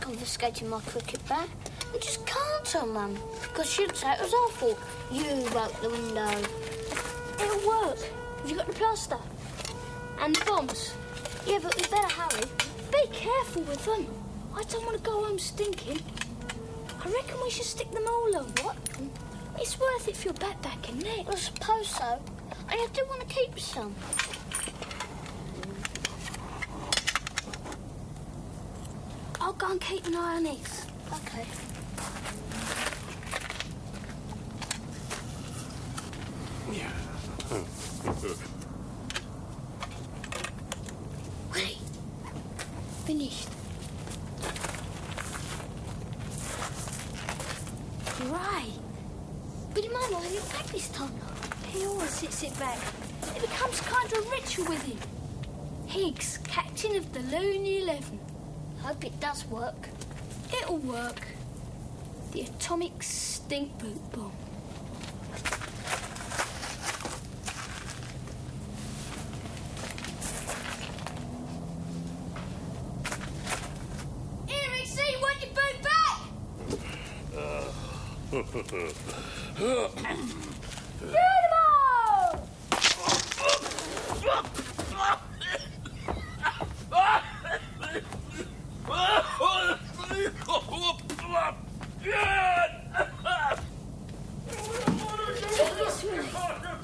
Confiscating my cricket bat. I just can't tell Mum, because she'd say it was our fault. You broke the window. It'll work. Have you got the plaster? And the bombs? Yeah, but we better hurry. Be careful with them. I don't want to go home stinking. I reckon we should stick them all on. What? It's worth it for your back, isn't it? I suppose so. And I do want to keep some. I'll go and keep an eye on these. OK. Ready? Finished. Great. But he might not have it back this time. He always sits it back. It becomes kind of a ritual with him. Higgs, captain of the Looney 11. Hope it does work. It'll work. The atomic stink boot bomb. Here, EC, want your boot back?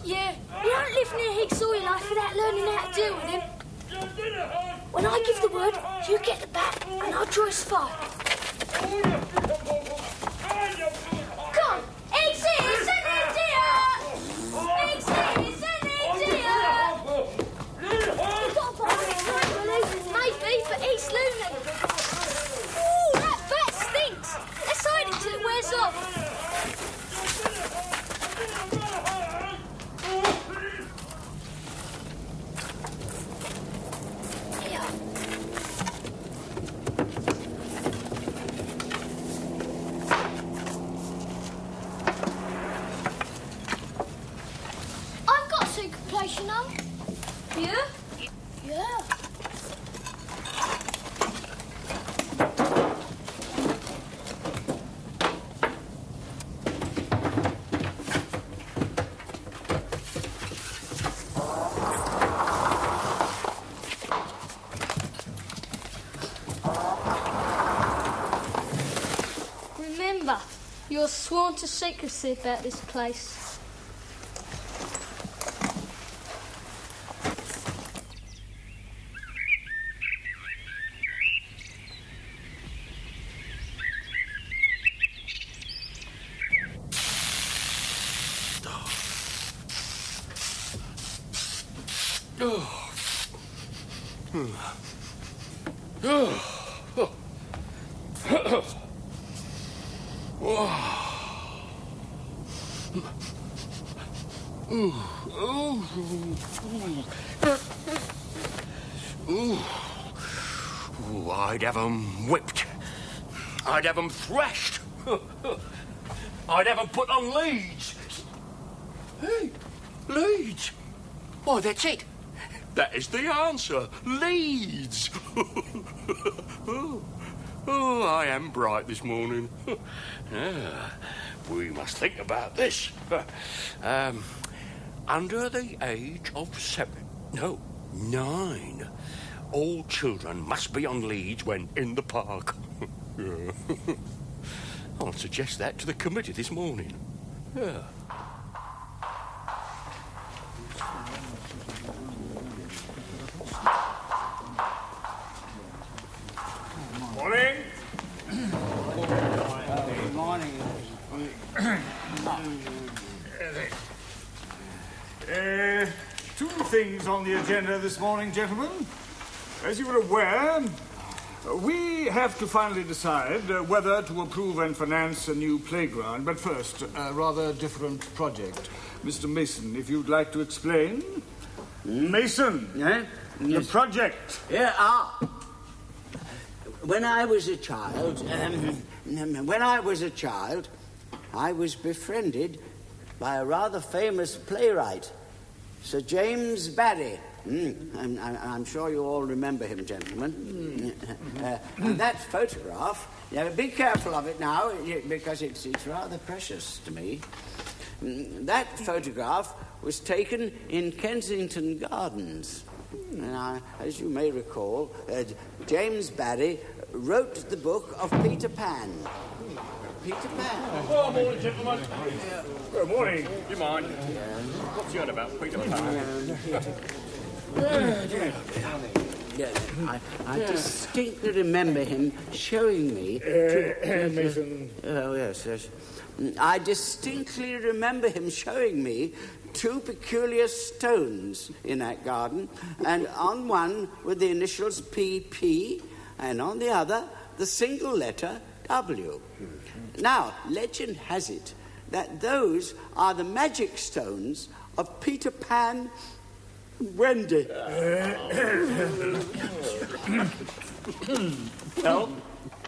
Yeah, you don't live near Higgs all your life without learning how to deal with him. When I give the word, you get the bat and I'll draw his fire. Come on, Higgs, it's an idea! Higgs, it's an idea! We've got a bomb, maybe, for East Looney. Ooh, that bat stinks! Let's hide it till it wears off. You know? Yeah? Yeah. Remember, you're sworn to secrecy about this place. I'd have 'em whipped. I'd have 'em thrashed. I'd have 'em put on leads. Hey, leads. Why, that's it. That is the answer. Leads. Oh, I am bright this morning. We must think about this. Under the age of 9, all children must be on leads when in the park. I'll suggest that to the committee this morning. Yeah. things on the agenda this morning, gentlemen. As you are aware, we have to finally decide whether to approve and finance a new playground. But first, a rather different project. Mr. Mason, if you'd like to explain. Mason, Yeah? the project. Yeah, When I was a child, I was befriended by a rather famous playwright, Sir James Barrie. I'm sure you all remember him, gentlemen. And that photograph, be careful of it now, because it's rather precious to me. That photograph was taken in Kensington Gardens. Now, as you may recall, James Barrie wrote the book of Peter Pan. Peter Pan. Oh, morning, gentlemen. Good morning. Do you mind? What's you on about, Peter Pan? I distinctly remember him showing me... Mason. Oh, yes. I distinctly remember him showing me two peculiar stones in that garden, and on one were the initials PP, and on the other, the single letter W. Now, legend has it that those are the magic stones of Peter Pan and Wendy. Well?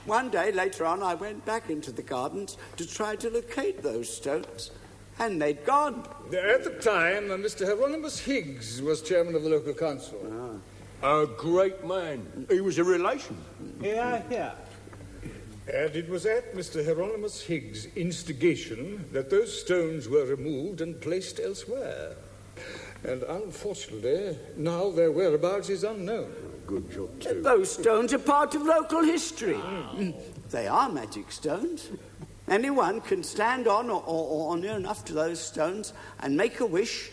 One day later on, I went back into the gardens to try to locate those stones, and they'd gone. At the time, Mr. Hieronymus Higgs was chairman of the local council. A great man. He was a relation. Yeah. And it was at Mr. Hieronymus Higgs' instigation that those stones were removed and placed elsewhere. And unfortunately, now their whereabouts is unknown. Good job, too. Those stones are part of local history. They are magic stones. Anyone can stand on or near enough to those stones and make a wish.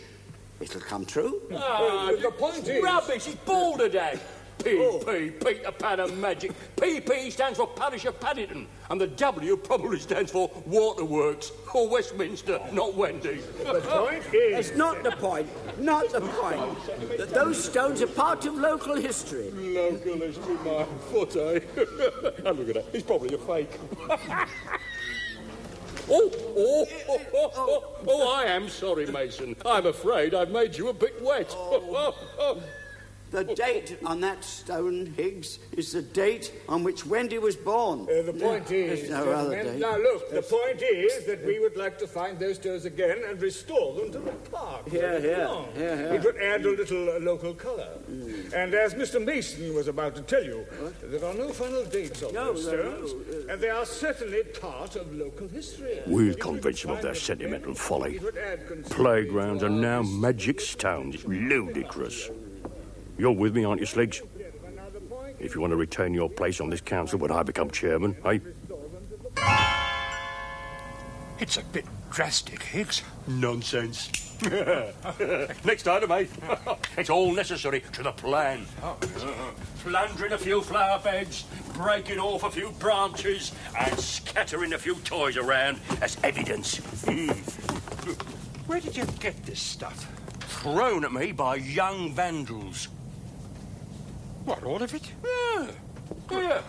It'll come true. The point is... Rubbish, he's balderdash. PP, Peter Pan and Magic. PP stands for Parish of Paddington, and the W probably stands for Waterworks, or Westminster, not Wendy. The point is... It's not the point. Not the point. That those stones are part of local history. Local history, my foot, eh? And look at that, he's probably a fake. Oh, I am sorry, Mason. I'm afraid I've made you a bit wet. The date on that stone, Higgs, is the date on which Wendy was born. The point is... There's no other date. Now, look, the point is that we would like to find those stones again and restore them to the park. Yeah. It would add a little local colour. And as Mr. Mason was about to tell you, there are no final dates on those stones, and they are certainly part of local history. We'll convince them of their sentimental folly. Playgrounds are now magic stones. It's ludicrous. You're with me, aren't you, Sliggs? If you want to retain your place on this council when I become chairman, eh? It's a bit drastic, Higgs. Nonsense. Next item, eh? It's all necessary to the plan. Plundering a few flower beds, breaking off a few branches, and scattering a few toys around as evidence. Where did you get this stuff? Thrown at me by young vandals. What, all of it? Yeah.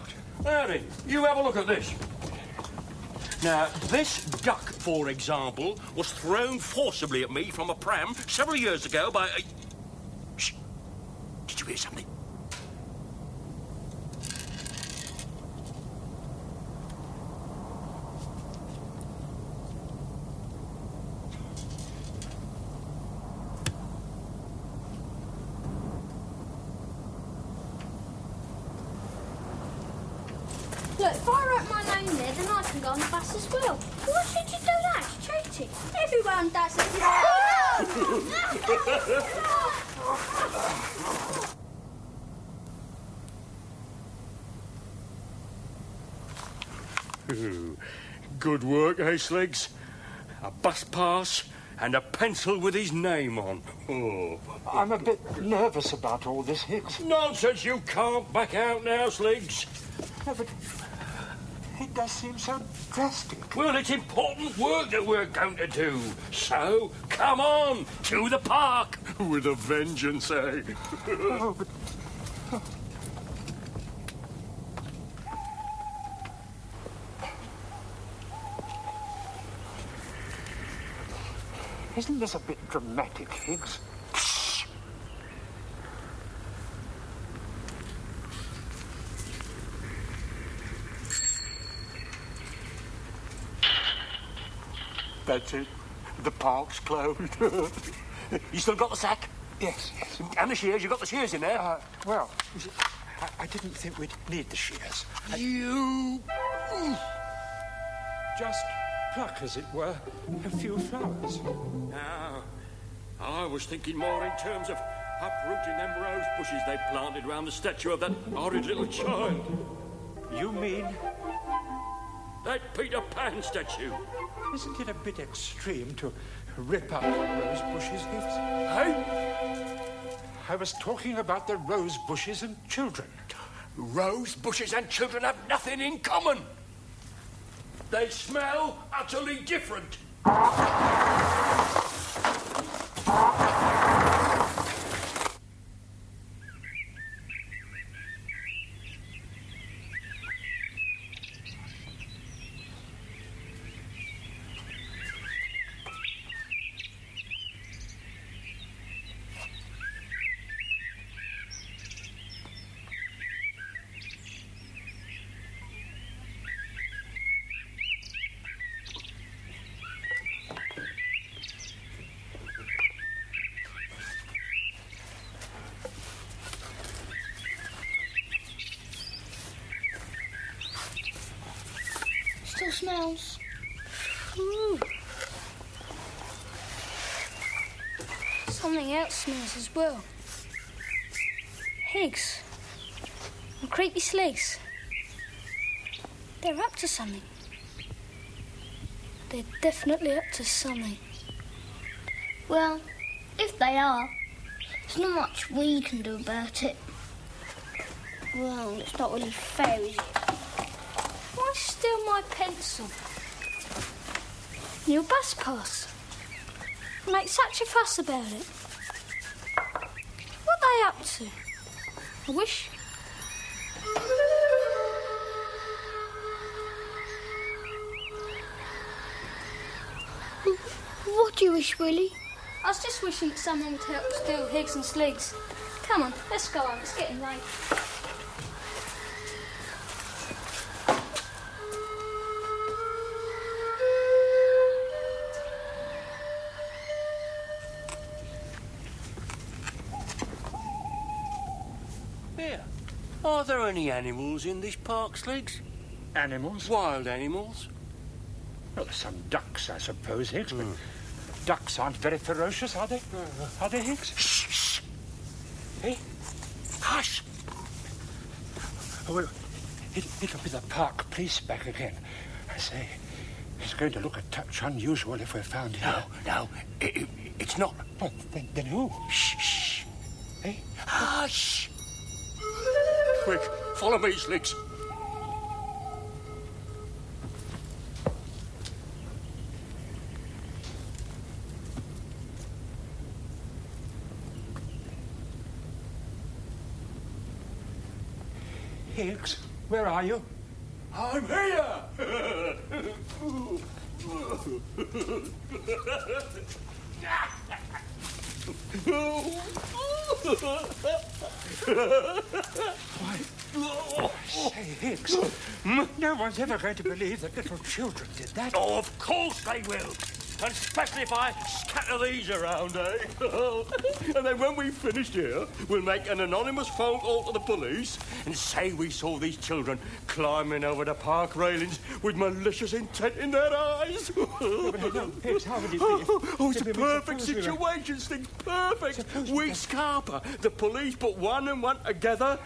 Now then, you have a look at this. Now, this duck, for example, was thrown forcibly at me from a pram several years ago by a... Shh. Did you hear something? Look, if I write my name there, then I can go on the bus as well. Why should you do that? It's cheating. Everyone does it. Good work, eh, Sliggs? A bus pass and a pencil with his name on. Oh. I'm a bit nervous about all this, Higgs. Nonsense, you can't back out now, Sliggs. No, but It does seem so drastic. Well, it's important work that we're going to do. So, come on, to the park. With a vengeance, eh? Oh, but... Isn't this a bit dramatic, Higgs? That's it. The park's closed. You still got the sack? Yes, yes. And the shears? You got the shears in there? Well, you see, I didn't think we'd need the shears. You... Just pluck, as it were, a few flowers. Now, I was thinking more in terms of uprooting them rose bushes they planted round the statue of that horrid little child. You mean... That Peter Pan statue. Isn't it a bit extreme to rip up rose bushes, Higgs? Hey? I was talking about the rose bushes and children. Rose bushes and children have nothing in common. They smell utterly different. Still smells. Ooh. Something else smells as well. Higgs. And creepy slegs. They're up to something. They're definitely up to something. Well, if they are, there's not much we can do about it. Well, it's not really fair, is it? Why steal my pencil? Your bus pass. Make such a fuss about it. What are they up to? I wish. What do you wish, Willie? I was just wishing that someone would help steal Higgs and Slegs. Come on, let's go on. It's getting late. Here. Are there any animals in this park, Slegs? Animals? Wild animals? Well, there's some ducks, I suppose, Higgs, but ducks aren't very ferocious, are they? Are they, Higgs? Shh, shh. Hey? Hush. Oh, well, it'll be the park police back again. I say, it's going to look a touch unusual if we're found here. No, it's not. Well, then who? Shh, shh. Hey? Hush. Quick, follow me, Slegs. Higgs, where are you? I'm here! Say, Higgs, no one's ever going to believe that little children did that. Oh, of course they will. And especially if I scatter these around, eh? And then when we've finished here, we'll make an anonymous phone call to the police and say we saw these children climbing over the park railings with malicious intent in their eyes. No, Higgs, how would it be? Oh, it's a perfect situation, Sting. Perfect. We scarper. The police put one and one together,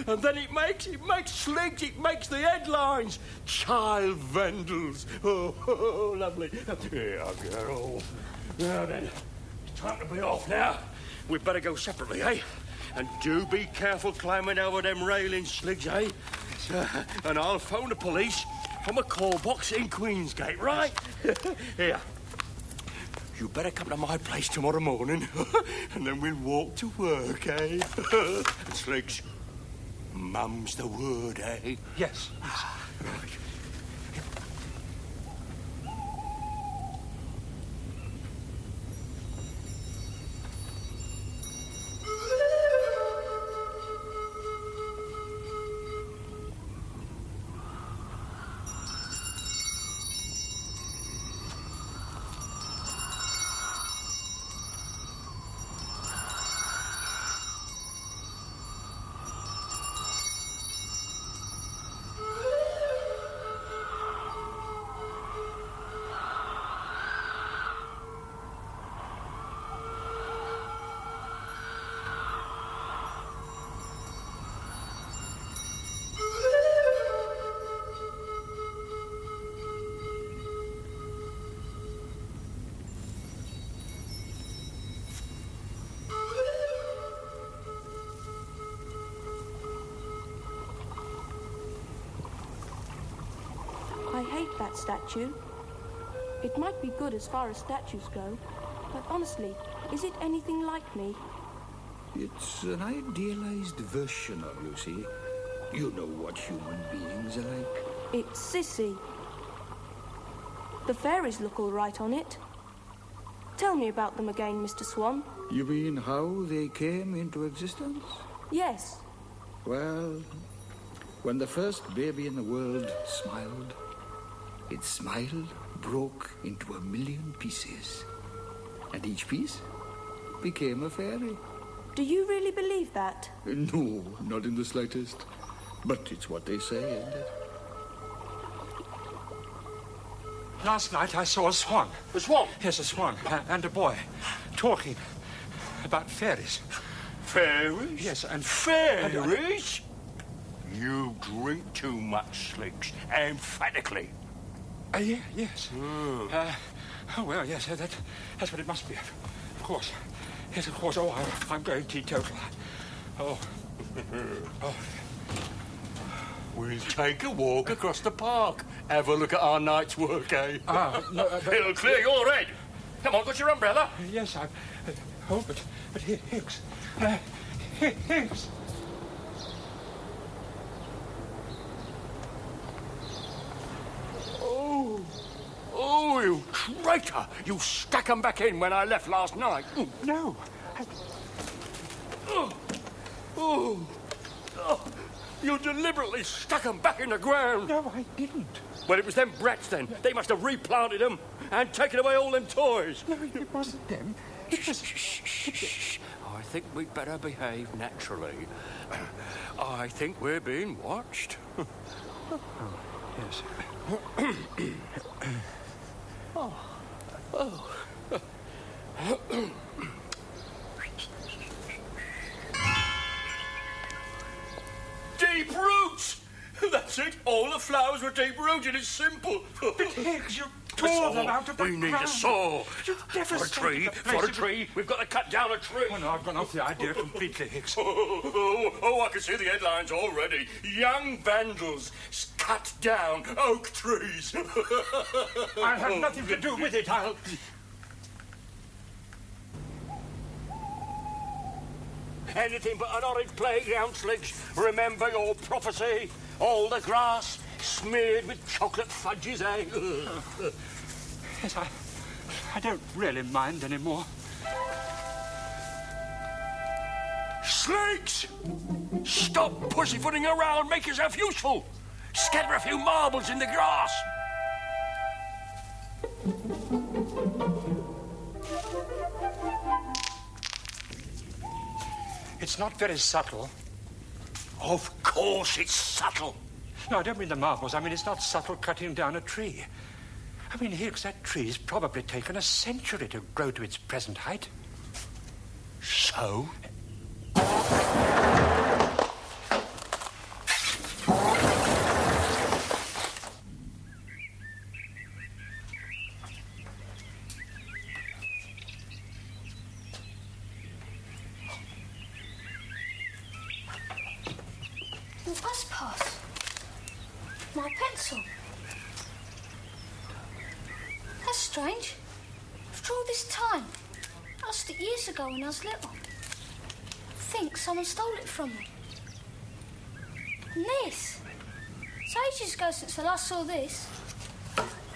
and then it makes Slegs. It makes the headlines. Child vandals. Oh, lovely. Here I go. Now then, it's time to be off now. we'd better go separately, eh? And do be careful climbing over them railing sligs, eh? And I'll phone the police from a call box in Queensgate, right? Here. You better come to my place tomorrow morning, and then we'll walk to work, eh? Sligs, mum's the word, eh? Yes. Right. I hate that statue. It might be good as far as statues go, but honestly, is it anything like me? It's an idealized version of Lucy. You know what human beings are like. It's Sissy. The fairies look all right on it. Tell me about them again, Mr. Swan. You mean how they came into existence? Yes. Well, when the first baby in the world smiled, its smile broke into 1,000,000 pieces. And each piece became a fairy. Do you really believe that? No, not in the slightest. But it's what they say, isn't it? Last night I saw a swan. A swan? Yes, a swan. And a boy talking about fairies. Fairies? Yes, and fairies? You drink too much, Slicks. Emphatically. Yeah, yes. Oh, well, yes, that's what it must be. Of course. Yes, of course. Oh, I'm going teetotal. Oh. Oh. We'll take a walk across the park. Have a look at our night's work, eh? No, It'll clear your head. Come on, got your umbrella? Yes, I'm... but Higgs... Higgs... Oh, you traitor! You stuck 'em back in when I left last night. No. You deliberately stuck 'em back in the ground. No, I didn't. Well, it was them brats then. They must have replanted 'em and taken away all them toys. No, it wasn't them. It was... Shh. I think we'd better behave naturally. I think we're being watched. Yes. Deep roots! That's it. All the flowers were deep rooted. It's simple. Higgs, you tore them out of the We need a ground. saw. You For a devastated tree. the place For a of- tree. We've got to cut down a tree. Oh, no, I've gone off the idea completely, Higgs. I can see the headlines already. Young vandals cut down oak trees. I'll have nothing to do with it. I'll... Anything but an orange playground, Slicks. Remember your prophecy. All the grass smeared with chocolate fudges, eh? Yes, I don't really mind anymore. Slicks! Stop pussyfooting around. Make yourself useful. Scatter a few marbles in the grass. It's not very subtle. Of course it's subtle. No, I don't mean the marbles. I mean, it's not subtle cutting down a tree. I mean, Higgs, that tree's probably taken a century to grow to its present height. So? a bus pass. My pencil. That's strange. After all this time, I lost it years ago when I was little. I think someone stole it from me. And this? It's ages ago since I last saw this.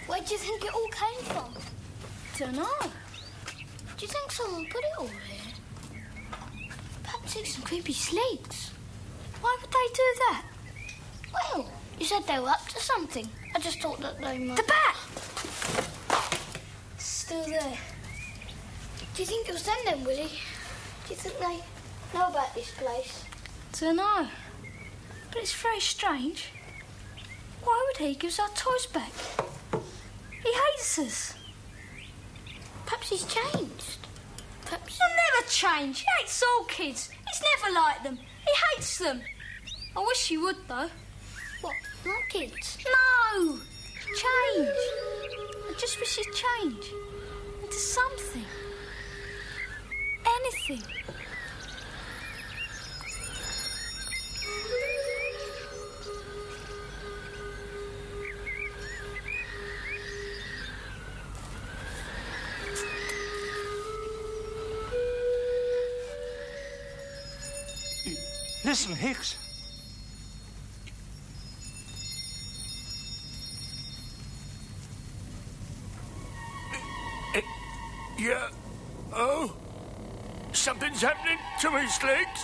Where do you think it all came from? Don't know. Do you think someone put it all here? Perhaps it's some creepy sleeps. Why would they do that? Well, you said they were up to something. I just thought that they might... The bat! It's still there. Do you think it was them then, Willie? Do you think they know about this place? Don't know. But it's very strange. Why would he give us our toys back? He hates us. Perhaps he's changed. Perhaps... He'll never change. He hates all kids. He's never liked them. He hates them. I wish he would, though. What, like kids? No! Change. I just wish he'd change. Into something. Anything. Listen, Higgs. Yeah. Oh. Something's happening to me, Slicks.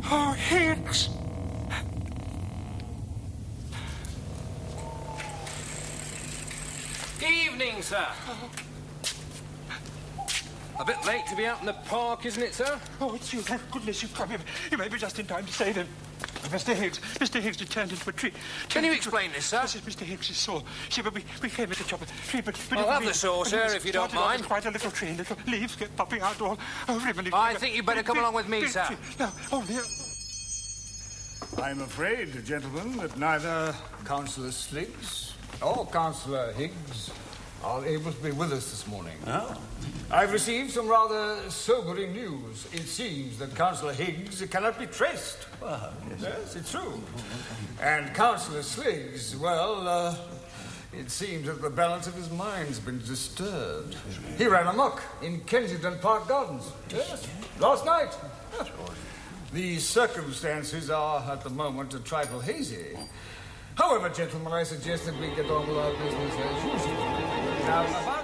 Oh, Higgs. Evening, sir. A bit late to be out in the park, isn't it, sir? Oh, it's you. Thank goodness you've come. You may be just in time to save him. Mr. Higgs turned into a tree. Can you explain this, sir? This is Mr. Higgs' saw. See, but we came at the top of the tree, but I'll have the saw, sir, if you don't mind. Quite a little tree, and little leaves get popping out all over him. I think you'd better come along with me, sir. No, only... I'm afraid, gentlemen, that neither Councillor Sliggs or Councillor Higgs are able to be with us this morning. Oh. I've received some rather sobering news. It seems that Councillor Higgs cannot be traced. Well, Yes, it's true. And Councillor Sliggs, well, it seems that the balance of his mind's been disturbed. He ran amok in Kensington Park Gardens. Yes, last night. The circumstances are, at the moment, a trifle hazy. However, gentlemen, I suggest that we get on with our business as usual. Now,